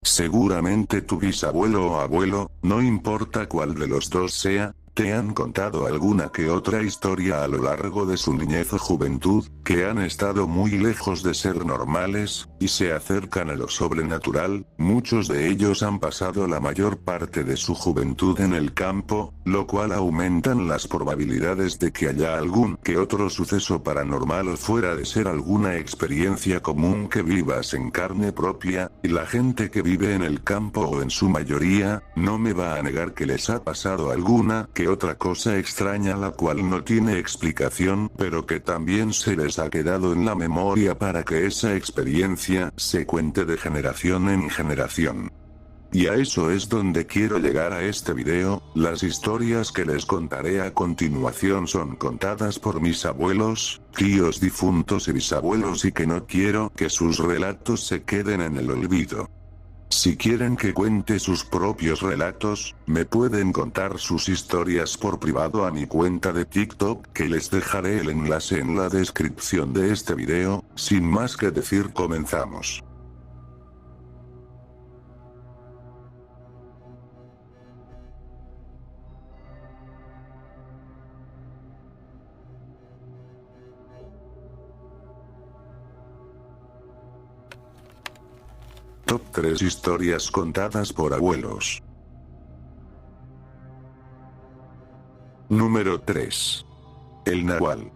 Seguramente tu bisabuelo o abuelo, no importa cuál de los dos sea, te han contado alguna que otra historia a lo largo de su niñez o juventud, que han estado muy lejos de ser normales, y se acercan a lo sobrenatural. Muchos de ellos han pasado la mayor parte de su juventud en el campo, lo cual aumentan las probabilidades de que haya algún que otro suceso paranormal o fuera de ser alguna experiencia común que vivas en carne propia, y la gente que vive en el campo o en su mayoría, no me va a negar que les ha pasado alguna que otra cosa extraña la cual no tiene explicación, pero que también se les ha quedado en la memoria para que esa experiencia se cuente de generación en generación. Y a eso es donde quiero llegar a este video. Las historias que les contaré a continuación son contadas por mis abuelos, tíos difuntos y bisabuelos, y que no quiero que sus relatos se queden en el olvido. Si quieren que cuente sus propios relatos, me pueden contar sus historias por privado a mi cuenta de TikTok, que les dejaré el enlace en la descripción de este video. Sin más que decir, comenzamos. Top 3 historias contadas por abuelos. Número 3. El Nahual.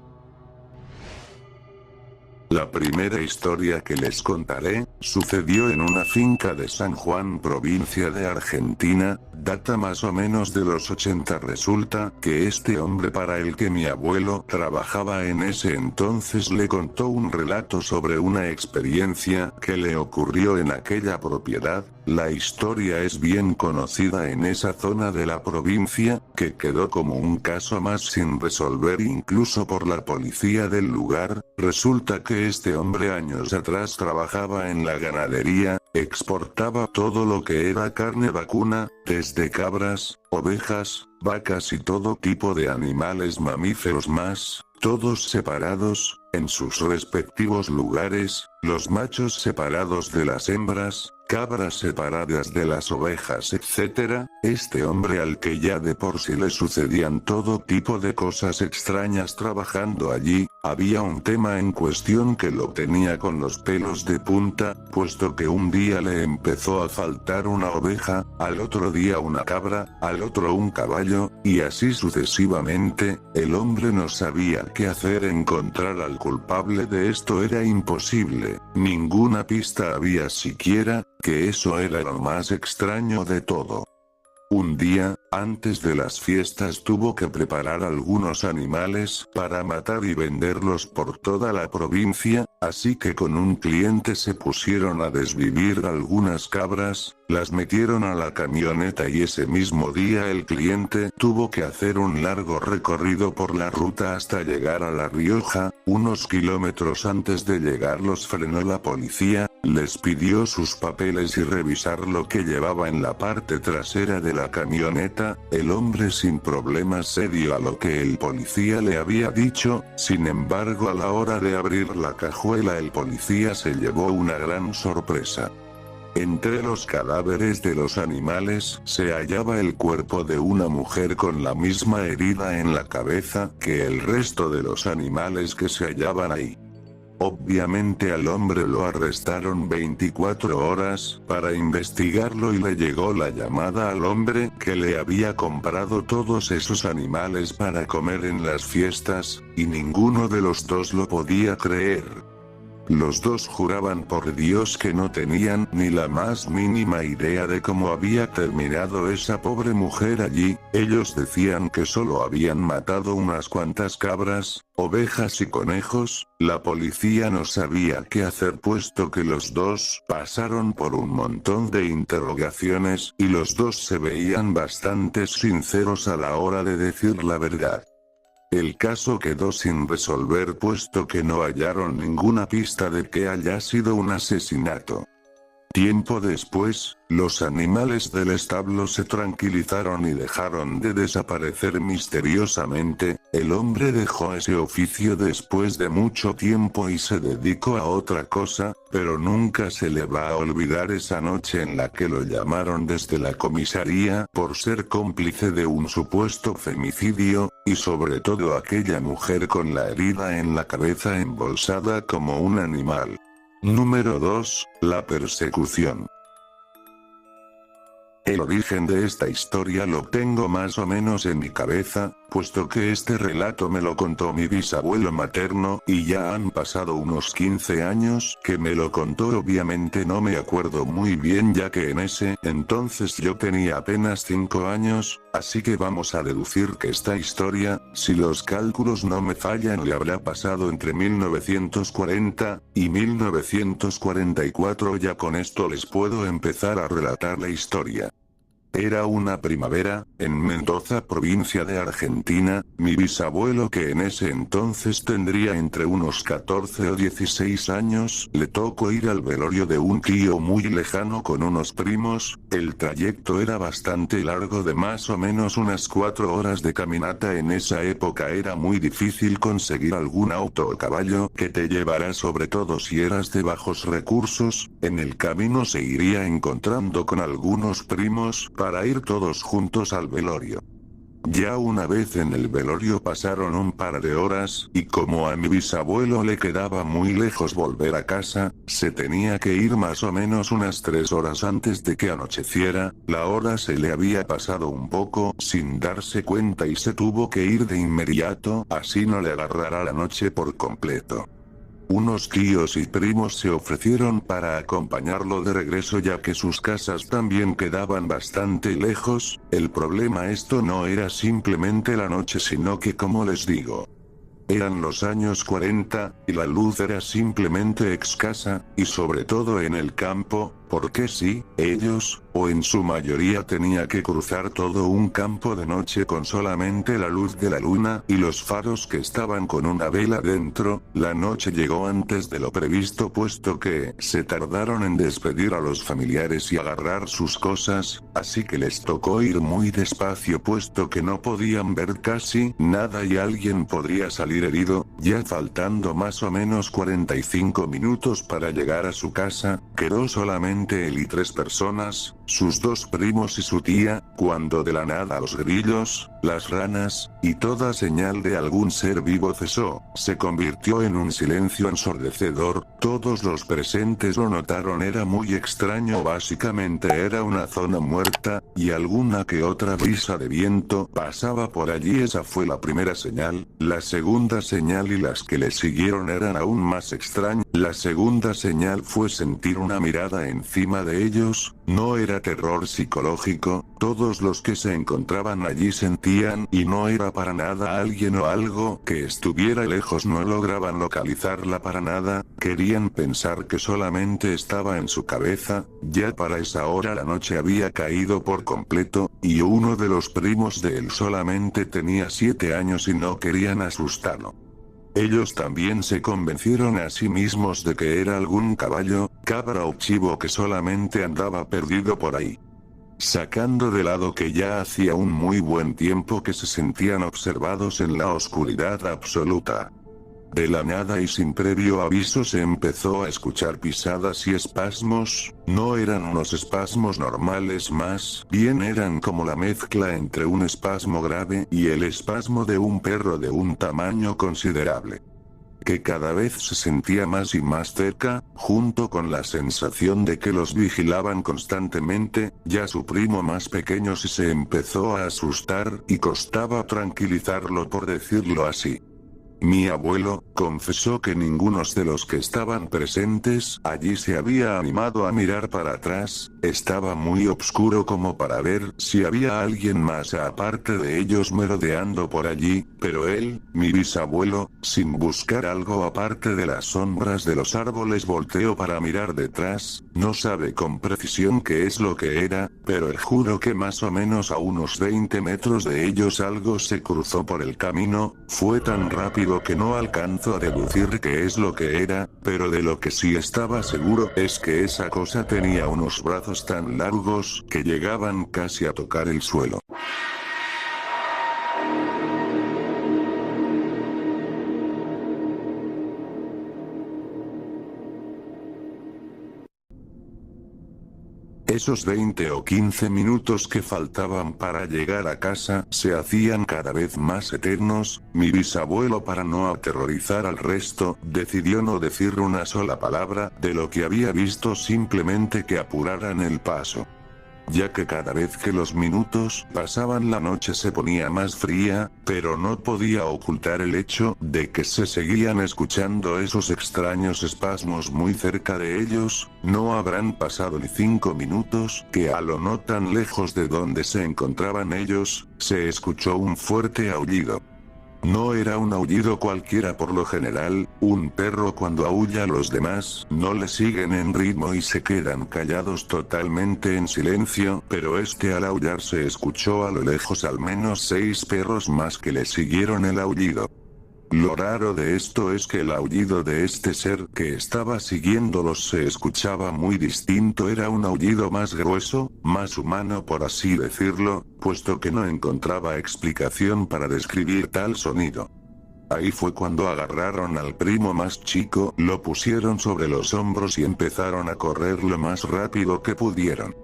La primera historia que les contaré, sucedió en una finca de San Juan, provincia de Argentina, data más o menos de los 80. Resulta que este hombre para el que mi abuelo trabajaba en ese entonces le contó un relato sobre una experiencia que le ocurrió en aquella propiedad. La historia es bien conocida en esa zona de la provincia, que quedó como un caso más sin resolver incluso por la policía del lugar. Resulta que este hombre años atrás trabajaba en la ganadería, exportaba todo lo que era carne vacuna, desde cabras, ovejas, vacas y todo tipo de animales mamíferos más, todos separados, en sus respectivos lugares, los machos separados de las hembras, cabras separadas de las ovejas, etc. Este hombre, al que ya de por sí le sucedían todo tipo de cosas extrañas trabajando allí, había un tema en cuestión que lo tenía con los pelos de punta, puesto que un día le empezó a faltar una oveja, al otro día una cabra, al otro un caballo, y así sucesivamente. El hombre no sabía qué hacer. Encontrar al culpable de esto era imposible, ninguna pista había siquiera, que eso era lo más extraño de todo. Un día, antes de las fiestas, tuvo que preparar algunos animales para matar y venderlos por toda la provincia, así que con un cliente se pusieron a desvivir algunas cabras, las metieron a la camioneta y ese mismo día el cliente tuvo que hacer un largo recorrido por la ruta hasta llegar a La Rioja. Unos kilómetros antes de llegar los frenó la policía, les pidió sus papeles y revisar lo que llevaba en la parte trasera de la camioneta. El hombre sin problemas se dio a lo que el policía le había dicho. Sin embargo, a la hora de abrir la cajuela, el policía se llevó una gran sorpresa. Entre los cadáveres de los animales se hallaba el cuerpo de una mujer con la misma herida en la cabeza que el resto de los animales que se hallaban ahí. Obviamente al hombre lo arrestaron 24 horas para investigarlo y le llegó la llamada al hombre que le había comprado todos esos animales para comer en las fiestas, y ninguno de los dos lo podía creer. Los dos juraban por Dios que no tenían ni la más mínima idea de cómo había terminado esa pobre mujer allí. Ellos decían que solo habían matado unas cuantas cabras, ovejas y conejos. La policía no sabía qué hacer, puesto que los dos pasaron por un montón de interrogaciones y los dos se veían bastante sinceros a la hora de decir la verdad. El caso quedó sin resolver, puesto que no hallaron ninguna pista de que haya sido un asesinato. Tiempo después, los animales del establo se tranquilizaron y dejaron de desaparecer misteriosamente. El hombre dejó ese oficio después de mucho tiempo y se dedicó a otra cosa, pero nunca se le va a olvidar esa noche en la que lo llamaron desde la comisaría por ser cómplice de un supuesto femicidio, y sobre todo aquella mujer con la herida en la cabeza embolsada como un animal. Número 2. La persecución. El origen de esta historia lo tengo más o menos en mi cabeza, puesto que este relato me lo contó mi bisabuelo materno, y ya han pasado unos 15 años que me lo contó. Obviamente no me acuerdo muy bien ya que en ese entonces yo tenía apenas 5 años, así que vamos a deducir que esta historia, si los cálculos no me fallan, le habrá pasado entre 1940 y 1944. Ya con esto les puedo empezar a relatar la historia. Era una primavera, en Mendoza, provincia de Argentina. Mi bisabuelo, que en ese entonces tendría entre unos 14 o 16 años, le tocó ir al velorio de un tío muy lejano con unos primos. El trayecto era bastante largo, de más o menos unas 4 horas de caminata. En esa época era muy difícil conseguir algún auto o caballo que te llevara, sobre todo si eras de bajos recursos. En el camino se iría encontrando con algunos primos, para ir todos juntos al velorio. Ya una vez en el velorio pasaron un par de horas, y como a mi bisabuelo le quedaba muy lejos volver a casa, se tenía que ir más o menos unas 3 horas antes de que anocheciera. La hora se le había pasado un poco sin darse cuenta y se tuvo que ir de inmediato, así no le agarrará la noche por completo. Unos tíos y primos se ofrecieron para acompañarlo de regreso, ya que sus casas también quedaban bastante lejos. El problema, esto no era simplemente la noche, sino que, como les digo, eran los años 40, y la luz era simplemente escasa, y sobre todo en el campo, porque sí, ellos, o en su mayoría, tenía que cruzar todo un campo de noche con solamente la luz de la luna y los faros que estaban con una vela dentro. La noche llegó antes de lo previsto, puesto que se tardaron en despedir a los familiares y agarrar sus cosas, así que les tocó ir muy despacio, puesto que no podían ver casi nada y alguien podría salir herido. Ya faltando más o menos 45 minutos para llegar a su casa, quedó solamente él y 3 personas, sus 2 primos y su tía, cuando de la nada los grillos, las ranas, y toda señal de algún ser vivo cesó. Se convirtió en un silencio ensordecedor. Todos los presentes lo notaron, era muy extraño, básicamente era una zona muerta, y alguna que otra brisa de viento pasaba por allí. Esa fue la primera señal. La segunda señal y las que le siguieron eran aún más extrañas. La segunda señal fue sentir una mirada encima de ellos. No era terror psicológico, todos los que se encontraban allí sentían, y no era para nada alguien o algo que estuviera lejos, no lograban localizarla para nada, querían pensar que solamente estaba en su cabeza. Ya para esa hora la noche había caído por completo, y uno de los primos de él solamente tenía 7 años y no querían asustarlo. Ellos también se convencieron a sí mismos de que era algún caballo, cabra o chivo que solamente andaba perdido por ahí. Sacando de lado que ya hacía un muy buen tiempo que se sentían observados en la oscuridad absoluta. De la nada y sin previo aviso se empezó a escuchar pisadas y espasmos. No eran unos espasmos normales, más bien eran como la mezcla entre un espasmo grave y el espasmo de un perro de un tamaño considerable, que cada vez se sentía más y más cerca, junto con la sensación de que los vigilaban constantemente. Ya su primo más pequeño sí se empezó a asustar, y costaba tranquilizarlo, por decirlo así. Mi abuelo confesó que ninguno de los que estaban presentes allí se había animado a mirar para atrás. Estaba muy oscuro como para ver si había alguien más aparte de ellos merodeando por allí, pero él, mi bisabuelo, sin buscar algo aparte de las sombras de los árboles, volteó para mirar detrás. No sabe con precisión qué es lo que era, pero él juro que más o menos a unos 20 metros de ellos algo se cruzó por el camino. Fue tan rápido que no alcanzo a deducir qué es lo que era, pero de lo que sí estaba seguro es que esa cosa tenía unos brazos tan largos que llegaban casi a tocar el suelo. Esos 20 o 15 minutos que faltaban para llegar a casa se hacían cada vez más eternos. Mi bisabuelo, para no aterrorizar al resto, decidió no decir una sola palabra de lo que había visto, simplemente que apuraran el paso, ya que cada vez que los minutos pasaban la noche se ponía más fría, pero no podía ocultar el hecho de que se seguían escuchando esos extraños espasmos muy cerca de ellos. No habrán pasado ni 5 minutos que a lo no tan lejos de donde se encontraban ellos, se escuchó un fuerte aullido. No era un aullido cualquiera. Por lo general, un perro cuando aulla a los demás no le siguen en ritmo y se quedan callados totalmente en silencio, pero este al aullar se escuchó a lo lejos al menos 6 perros más que le siguieron el aullido. Lo raro de esto es que el aullido de este ser que estaba siguiéndolos se escuchaba muy distinto. Era un aullido más grueso, más humano por así decirlo, puesto que no encontraba explicación para describir tal sonido. Ahí fue cuando agarraron al primo más chico, lo pusieron sobre los hombros y empezaron a correr lo más rápido que pudieron.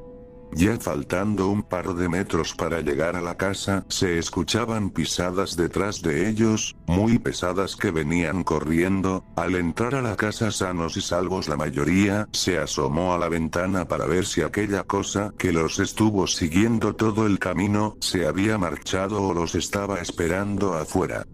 Ya faltando un par de metros para llegar a la casa, se escuchaban pisadas detrás de ellos, muy pesadas, que venían corriendo. Al entrar a la casa sanos y salvos la mayoría, se asomó a la ventana para ver si aquella cosa que los estuvo siguiendo todo el camino, se había marchado o los estaba esperando afuera.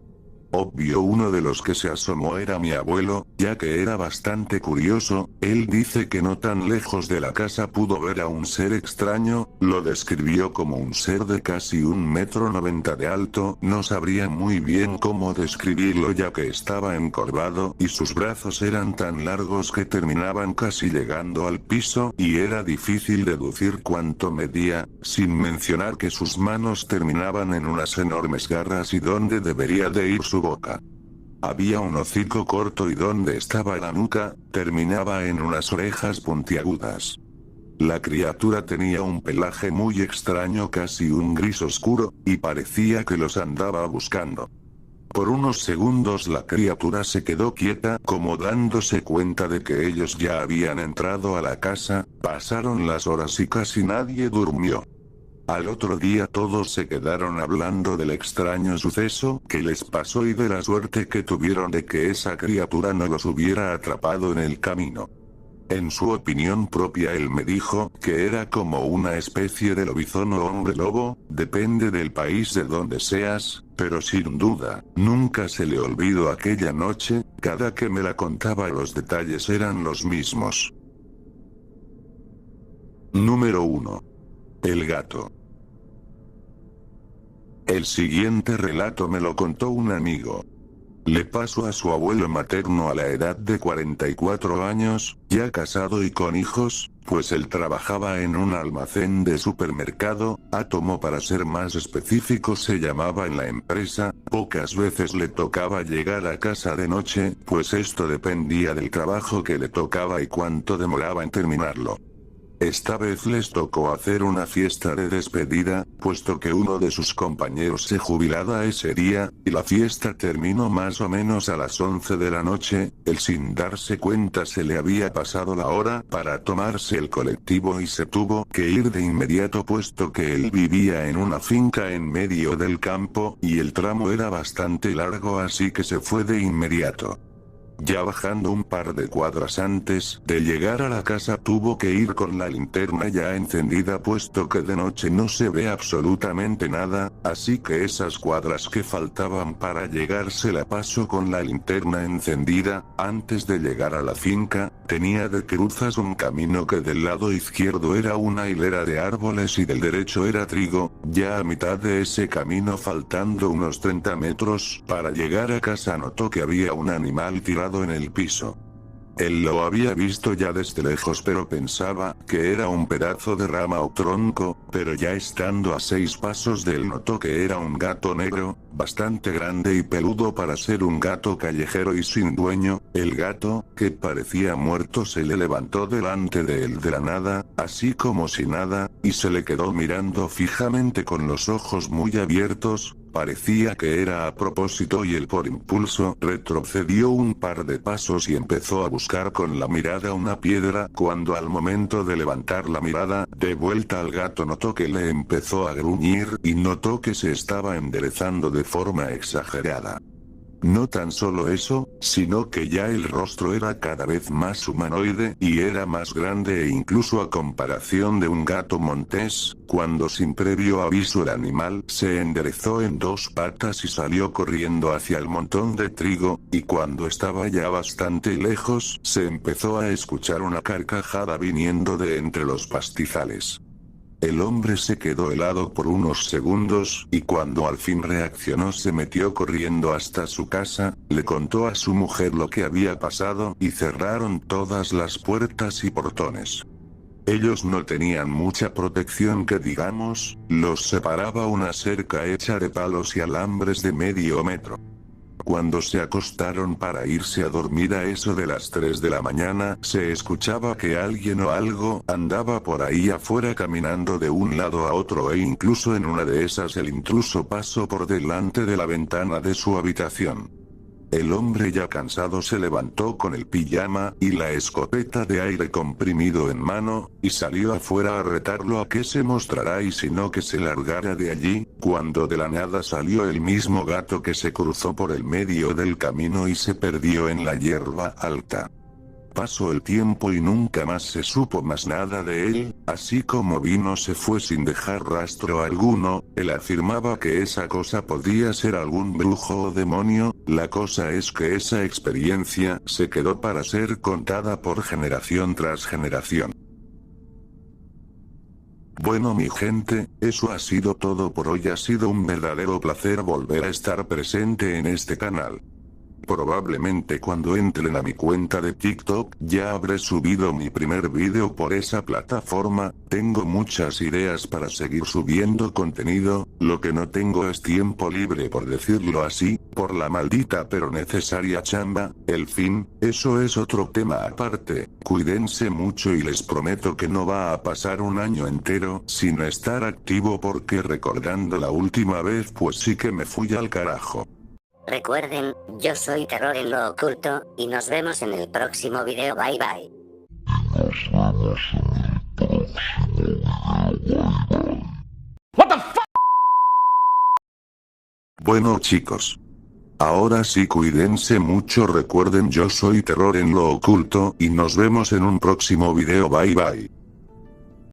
Obvio, uno de los que se asomó era mi abuelo, ya que era bastante curioso. Él dice que no tan lejos de la casa pudo ver a un ser extraño, lo describió como un ser de casi 1,90 m de alto. No sabría muy bien cómo describirlo, ya que estaba encorvado y sus brazos eran tan largos que terminaban casi llegando al piso, y era difícil deducir cuánto medía, sin mencionar que sus manos terminaban en unas enormes garras y donde debería de ir su boca. Había un hocico corto y donde estaba la nuca, terminaba en unas orejas puntiagudas. La criatura tenía un pelaje muy extraño, casi un gris oscuro, y parecía que los andaba buscando. Por unos segundos la criatura se quedó quieta, como dándose cuenta de que ellos ya habían entrado a la casa. Pasaron las horas y casi nadie durmió. Al otro día todos se quedaron hablando del extraño suceso que les pasó y de la suerte que tuvieron de que esa criatura no los hubiera atrapado en el camino. En su opinión propia él me dijo que era como una especie de lobizón o hombre lobo, depende del país de donde seas, pero sin duda, nunca se le olvidó aquella noche. Cada que me la contaba los detalles eran los mismos. Número 1. El gato. El siguiente relato me lo contó un amigo. Le pasó a su abuelo materno a la edad de 44 años, ya casado y con hijos, pues él trabajaba en un almacén de supermercado. Átomo, para ser más específico, se llamaba en la empresa. Pocas veces le tocaba llegar a casa de noche, pues esto dependía del trabajo que le tocaba y cuánto demoraba en terminarlo. Esta vez les tocó hacer una fiesta de despedida, puesto que uno de sus compañeros se jubilaba ese día, y la fiesta terminó más o menos a las 11 de la noche. Él, sin darse cuenta, se le había pasado la hora para tomarse el colectivo y se tuvo que ir de inmediato, puesto que él vivía en una finca en medio del campo, y el tramo era bastante largo, así que se fue de inmediato. Ya bajando un par de cuadras antes de llegar a la casa tuvo que ir con la linterna ya encendida, puesto que de noche no se ve absolutamente nada, así que esas cuadras que faltaban para llegar se la pasó con la linterna encendida. Antes de llegar a la finca, tenía de cruzas un camino que del lado izquierdo era una hilera de árboles y del derecho era trigo. Ya a mitad de ese camino, faltando unos 30 metros para llegar a casa, notó que había un animal tirado en el piso. Él lo había visto ya desde lejos, pero pensaba que era un pedazo de rama o tronco, pero ya estando a 6 pasos de él notó que era un gato negro, bastante grande y peludo para ser un gato callejero y sin dueño. El gato, que parecía muerto, se le levantó delante de él de la nada, así como si nada, y se le quedó mirando fijamente con los ojos muy abiertos, Parecía que era a propósito y él por impulso retrocedió un par de pasos y empezó a buscar con la mirada una piedra cuando al momento de levantar la mirada de vuelta al gato notó que le empezó a gruñir y notó que se estaba enderezando de forma exagerada. No tan solo eso, sino que ya el rostro era cada vez más humanoide y era más grande e incluso a comparación de un gato montés, cuando sin previo aviso el animal se enderezó en dos patas y salió corriendo hacia el montón de trigo, y cuando estaba ya bastante lejos se empezó a escuchar una carcajada viniendo de entre los pastizales. El hombre se quedó helado por unos segundos, y cuando al fin reaccionó se metió corriendo hasta su casa, le contó a su mujer lo que había pasado y cerraron todas las puertas y portones. Ellos no tenían mucha protección que digamos, los separaba una cerca hecha de palos y alambres de medio metro. Cuando se acostaron para irse a dormir a eso de las 3 de la mañana, se escuchaba que alguien o algo andaba por ahí afuera caminando de un lado a otro e incluso en una de esas el intruso pasó por delante de la ventana de su habitación. El hombre ya cansado se levantó con el pijama y la escopeta de aire comprimido en mano, y salió afuera a retarlo a que se mostrara y si no que se largara de allí, cuando de la nada salió el mismo gato que se cruzó por el medio del camino y se perdió en la hierba alta. Pasó el tiempo y nunca más se supo más nada de él, así como vino se fue sin dejar rastro alguno. Él afirmaba que esa cosa podía ser algún brujo o demonio, la cosa es que esa experiencia se quedó para ser contada por generación tras generación. Bueno mi gente, eso ha sido todo por hoy, ha sido un verdadero placer volver a estar presente en este canal. Probablemente cuando entren a mi cuenta de TikTok ya habré subido mi primer vídeo por esa plataforma. Tengo muchas ideas para seguir subiendo contenido, lo que no tengo es tiempo libre por decirlo así, por la maldita pero necesaria chamba. En fin, eso es otro tema aparte. Cuídense mucho y les prometo que no va a pasar un año entero sin estar activo porque recordando la última vez pues sí que me fui al carajo. Recuerden, yo soy Terror en lo Oculto, y nos vemos en el próximo video. Bye bye. What the fuck? Bueno chicos. Ahora sí cuídense mucho, recuerden yo soy Terror en lo Oculto y nos vemos en un próximo video. Bye bye.